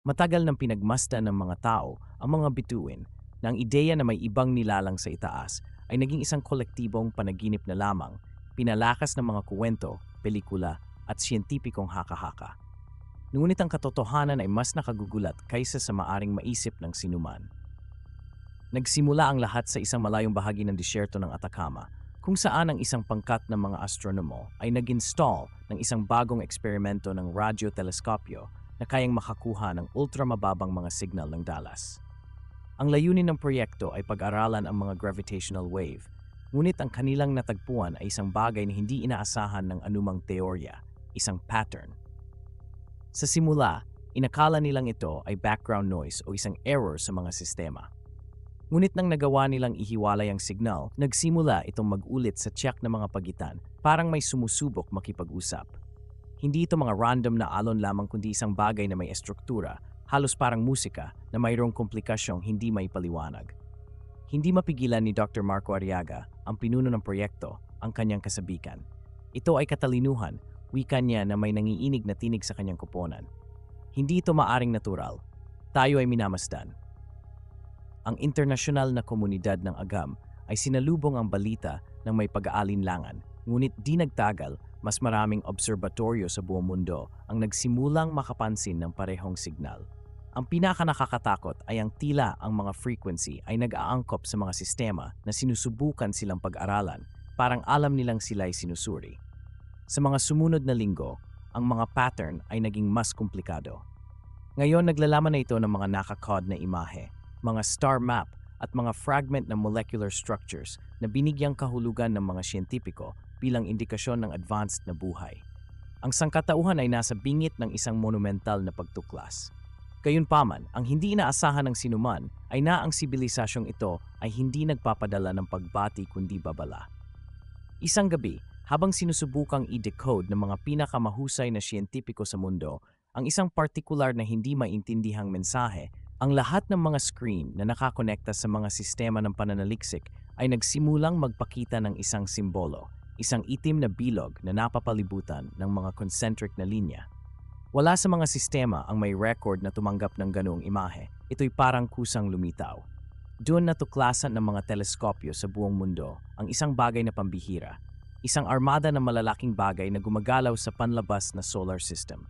Matagal nang pinagmasdan ng mga tao ang mga bituin na ang ideya na may ibang nilalang sa itaas ay naging isang kolektibong panaginip na lamang, pinalakas ng mga kuwento, pelikula at siyentipikong haka-haka. Ngunit ang katotohanan ay mas nakagugulat kaysa sa maaring maisip ng sinuman. Nagsimula ang lahat sa isang malayong bahagi ng disyerto ng Atacama, kung saan ang isang pangkat ng mga astronomo ay nag-install ng isang bagong eksperimento ng radyo-teleskopyo na kayang makakuha ng ultramababang mga signal ng dalas. Ang layunin ng proyekto ay pag-aralan ang mga gravitational wave, ngunit ang kanilang natagpuan ay isang bagay na hindi inaasahan ng anumang teorya, isang pattern. Sa simula, inakala nilang ito ay background noise o isang error sa mga sistema. Ngunit nang nagawa nilang ihiwalay ang signal, nagsimula itong mag-ulit sa tiyak na mga pagitan, parang may sumusubok makipag-usap. Hindi ito mga random na alon lamang kundi isang bagay na may estruktura, halos parang musika na mayroong komplikasyong hindi may paliwanag. Hindi mapigilan ni Dr. Marco Arriaga, ang pinuno ng proyekto, ang kanyang kasabikan. Ito ay katalinuhan, wika niya na may nangiinig na tinig sa kanyang koponan. Hindi ito maaring natural. Tayo ay minamasdan. Ang internasyonal na komunidad ng agam ay sinalubong ang balita ng may pag-aalinlangan, ngunit di nagtagal, mas maraming obserbatoryo sa buong mundo ang nagsimulang makapansin ng parehong signal. Ang pinakanakakatakot ay ang tila ang mga frequency ay nag-aangkop sa mga sistema na sinusubukan silang pag-aralan, parang alam nilang sila'y sinusuri. Sa mga sumunod na linggo, ang mga pattern ay naging mas komplikado. Ngayon naglalaman na ito ng mga nakakod na imahe, mga star map at mga fragment ng molecular structures na binigyang kahulugan ng mga siyentipiko bilang indikasyon ng advanced na buhay. Ang sangkatauhan ay nasa bingit ng isang monumental na pagtuklas. Gayunpaman, ang hindi inaasahan ng sinuman ay na ang sibilisasyong ito ay hindi nagpapadala ng pagbati kundi babala. Isang gabi, habang sinusubukang i-decode ng mga pinakamahusay na siyentipiko sa mundo ang isang partikular na hindi maintindihang mensahe, ang lahat ng mga screen na nakakonekta sa mga sistema ng pananaliksik ay nagsimulang magpakita ng isang simbolo, isang itim na bilog na napapalibutan ng mga concentric na linya. Wala sa mga sistema ang may record na tumanggap ng ganoong imahe. Ito'y parang kusang lumitaw. Doon natuklasan ng mga teleskopyo sa buong mundo ang isang bagay na pambihira, isang armada ng malalaking bagay na gumagalaw sa panlabas na solar system.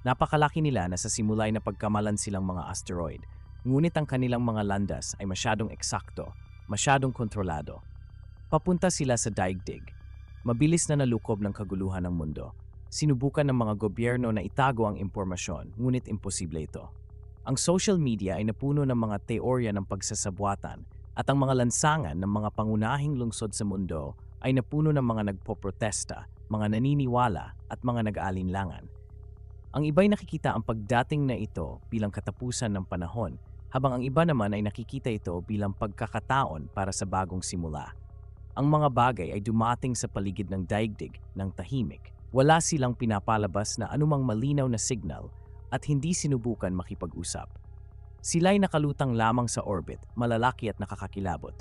Napakalaki nila na sa simula ay napagkamalan silang mga asteroid, ngunit ang kanilang mga landas ay masyadong eksakto, masyadong kontrolado. Papunta sila sa daigdig. Mabilis na nalukob ng kaguluhan ng mundo. Sinubukan ng mga gobyerno na itago ang impormasyon, ngunit imposible ito. Ang social media ay napuno ng mga teorya ng pagsasabwatan at ang mga lansangan ng mga pangunahing lungsod sa mundo ay napuno ng mga nagpoprotesta, mga naniniwala at mga nag-aalinlangan. Ang iba'y nakikita ang pagdating na ito bilang katapusan ng panahon, habang ang iba naman ay nakikita ito bilang pagkakataon para sa bagong simula. Ang mga bagay ay dumating sa paligid ng daigdig ng tahimik. Wala silang pinapalabas na anumang malinaw na signal at hindi sinubukan makipag-usap. Sila'y nakalutang lamang sa orbit, malalaki at nakakakilabot.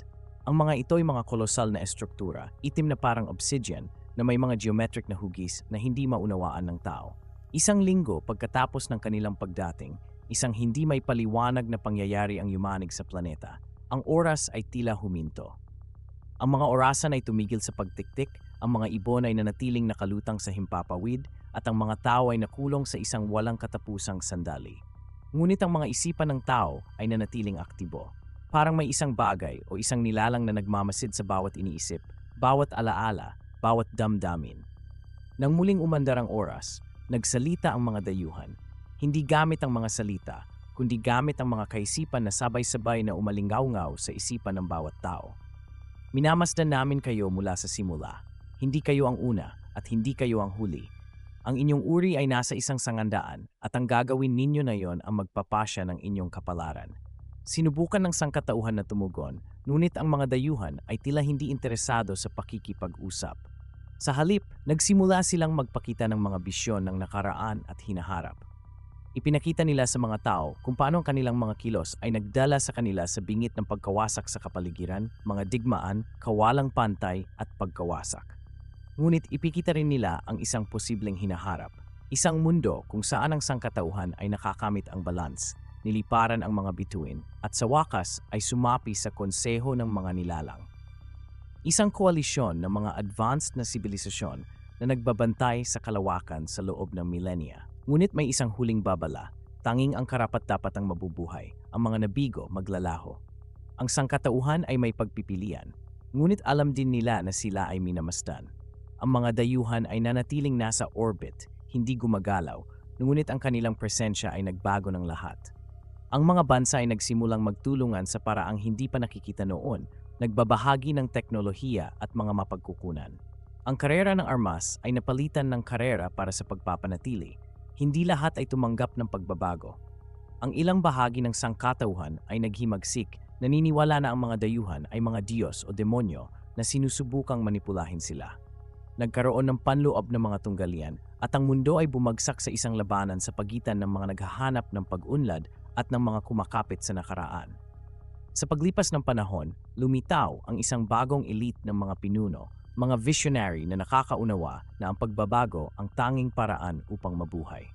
Ang mga ito ay mga kolosal na estruktura, itim na parang obsidian na may mga geometric na hugis na hindi maunawaan ng tao. Isang linggo pagkatapos ng kanilang pagdating, isang hindi may paliwanag na pangyayari ang yumanig sa planeta. Ang oras ay tila huminto. Ang mga orasan ay tumigil sa pagtiktik, ang mga ibon ay nanatiling nakalutang sa himpapawid, at ang mga tao ay nakulong sa isang walang katapusang sandali. Ngunit ang mga isipan ng tao ay nanatiling aktibo. Parang may isang bagay o isang nilalang na nagmamasid sa bawat iniisip, bawat alaala, bawat damdamin. Nang muling umandar ang oras, nagsalita ang mga dayuhan, hindi gamit ang mga salita, kundi gamit ang mga kaisipan na sabay-sabay na umalingaw-ngaw sa isipan ng bawat tao. Minamasdan namin kayo mula sa simula. Hindi kayo ang una at hindi kayo ang huli. Ang inyong uri ay nasa isang sangandaan at ang gagawin ninyo na yon ang magpapasya ng inyong kapalaran. Sinubukan ng sangkatauhan na tumugon, ngunit ang mga dayuhan ay tila hindi interesado sa pakikipag-usap. Sa halip, nagsimula silang magpakita ng mga bisyon ng nakaraan at hinaharap. Ipinakita nila sa mga tao kung paano ang kanilang mga kilos ay nagdala sa kanila sa bingit ng pagkawasak sa kapaligiran, mga digmaan, kawalang pantay at pagkawasak. Ngunit ipikita rin nila ang isang posibleng hinaharap, Isang mundo kung saan ang sangkatauhan ay nakakamit ang balance, niliparan ang mga bituin, at sa wakas ay sumapi sa konseho ng mga nilalang. Isang koalisyon ng mga advanced na sibilisasyon na nagbabantay sa kalawakan sa loob ng milenya. Ngunit may isang huling babala, tanging ang karapat-dapat ang mabubuhay, ang mga nabigo maglalaho. Ang sangkatauhan ay may pagpipilian, ngunit alam din nila na sila ay minamasdan. Ang mga dayuhan ay nanatiling nasa orbit, hindi gumagalaw, ngunit ang kanilang presensya ay nagbago ng lahat. Ang mga bansa ay nagsimulang magtulungan sa paraang hindi pa nakikita noon, nagbabahagi ng teknolohiya at mga mapagkukunan. Ang karera ng armas ay napalitan ng karera para sa pagpapanatili. Hindi lahat ay tumanggap ng pagbabago. Ang ilang bahagi ng sangkatauhan ay naghimagsik, naniniwala na ang mga dayuhan ay mga Diyos o demonyo na sinusubukang manipulahin sila. Nagkaroon ng panloob ng mga tunggalian at ang mundo ay bumagsak sa isang labanan sa pagitan ng mga naghahanap ng pag-unlad at ng mga kumakapit sa nakaraan. Sa paglipas ng panahon, lumitaw ang isang bagong elite ng mga pinuno, mga visionary na nakakaunawa na ang pagbabago ang tanging paraan upang mabuhay.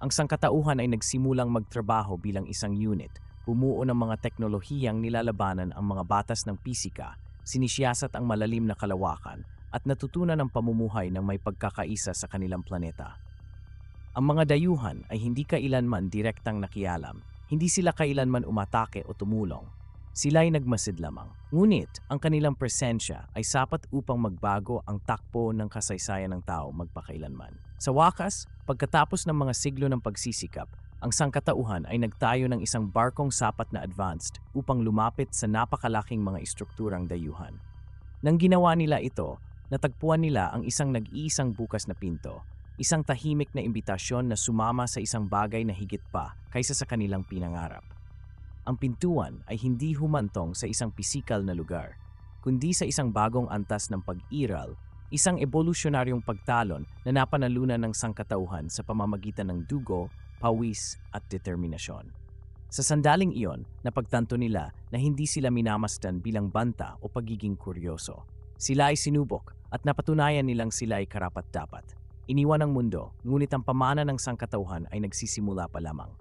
Ang sangkatauhan ay nagsimulang magtrabaho bilang isang unit, bumuo ng mga teknolohiyang nilalabanan ang mga batas ng pisika, sinisiyasat ang malalim na kalawakan, at natutunan ang pamumuhay ng may pagkakaisa sa kanilang planeta. Ang mga dayuhan ay hindi kailanman direktang nakialam, hindi sila kailanman umatake o tumulong. Sila ay nagmasid lamang. Ngunit ang kanilang presensya ay sapat upang magbago ang takbo ng kasaysayan ng tao magpakailanman. Sa wakas, pagkatapos ng mga siglo ng pagsisikap, ang sangkatauhan ay nagtayo ng isang barkong sapat na advanced upang lumapit sa napakalaking mga istrukturang dayuhan. Nang ginawa nila ito, natagpuan nila ang isang nag-iisang bukas na pinto, isang tahimik na imbitasyon na sumama sa isang bagay na higit pa kaysa sa kanilang pinangarap. Ang pintuan ay hindi humantong sa isang pisikal na lugar, kundi sa isang bagong antas ng pag-iral, isang evolusyonaryong pagtalon na napanalunan ng sangkatauhan sa pamamagitan ng dugo, pawis at determinasyon. Sa sandaling iyon, napagtanto nila na hindi sila minamasdan bilang banta o pagiging kuryoso. Sila ay sinubok at napatunayan nilang sila ay karapat-dapat. Iniwan ang mundo, ngunit ang pamana ng sangkatauhan ay nagsisimula pa lamang.